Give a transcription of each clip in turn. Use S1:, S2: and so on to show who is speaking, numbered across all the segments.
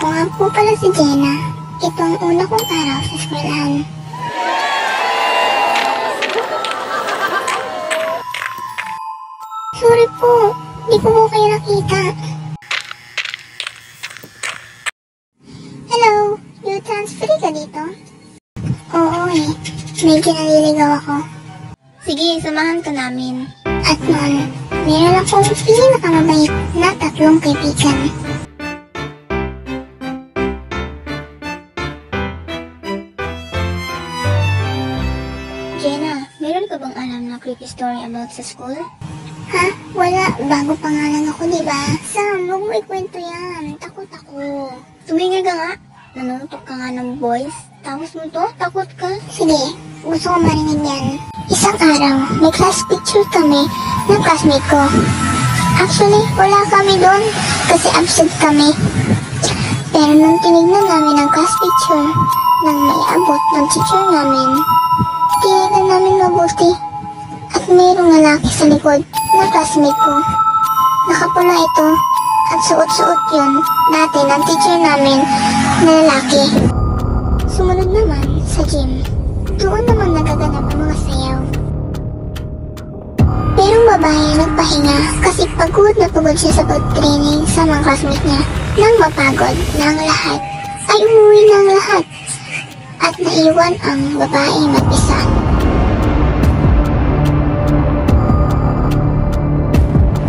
S1: Ako nga po pala si Jenna. Ito ang una kong araw sa eskwelahan. Sorry po, di ko po kayo nakita. Hello, you transfer ka dito? Oo eh, medyo naliligaw ako. Sige, samahan ka namin. At noon, meron akong pinakamabait na 3 kaibigan. Jenna, meron ka bang alam na creepy story about sa school? Ha? Wala. Bago pangalan ako, diba? Sam, huwag mo ikwento yan. Takot ako. Tumingin ka nga. Nanutok ka nga ng boys. Tapos mo to? Takot ka? Sige, gusto ko marinig yan. Isang araw, may class picture kami ng classmate ko. Actually, wala kami doon kasi absent kami. Pero nung tinignan namin ang class picture nang may abot ng teacher namin, tinignan namin mabuti at mayroong lalaki sa likod ng classmate ko. Nakapula ito at suot-suot yun dati ng teacher namin na lalaki. Sumunod naman sa gym. Doon naman nagaganap ang mga sayaw. Pero babae nagpahinga kasi pagod na pagod siya sa pag-training sa mga classmate niya. Nang mapagod na ang lahat, ay umuwi na ang lahat at naiwan ang babae mag-isa.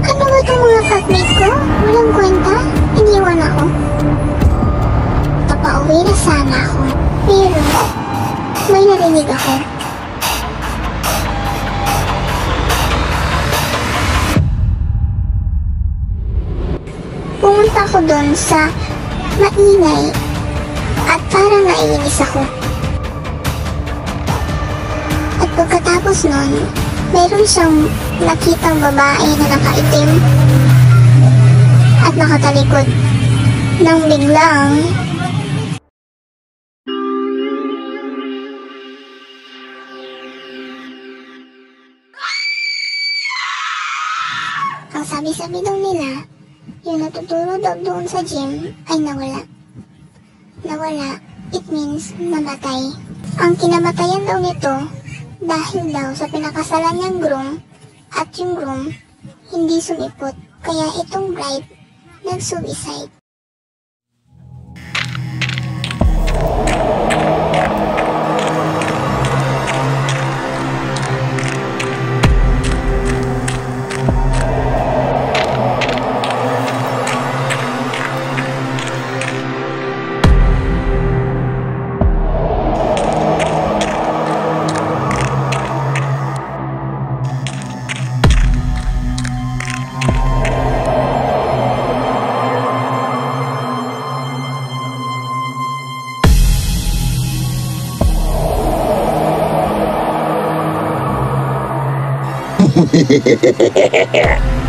S1: Ano ba itong mga classmate ko? Walang kwenta? Iniwan ako. Papauwi na sana ako. Pero may narinig ako. Pumunta ako doon sa maingay at parang naiinis ako. At pagkatapos nun, meron siyang nakitang babae na nakaitim at nakatalikod nang biglang ang sabi-sabi daw nila, yung natuturo daw doon sa gym ay nawala. Nawala, it means namatay. Ang kinamatayan daw nito dahil daw sa pinakasalan niyang groom at yung groom hindi sumipot. Kaya itong bride nag-suicide.
S2: Hehehehe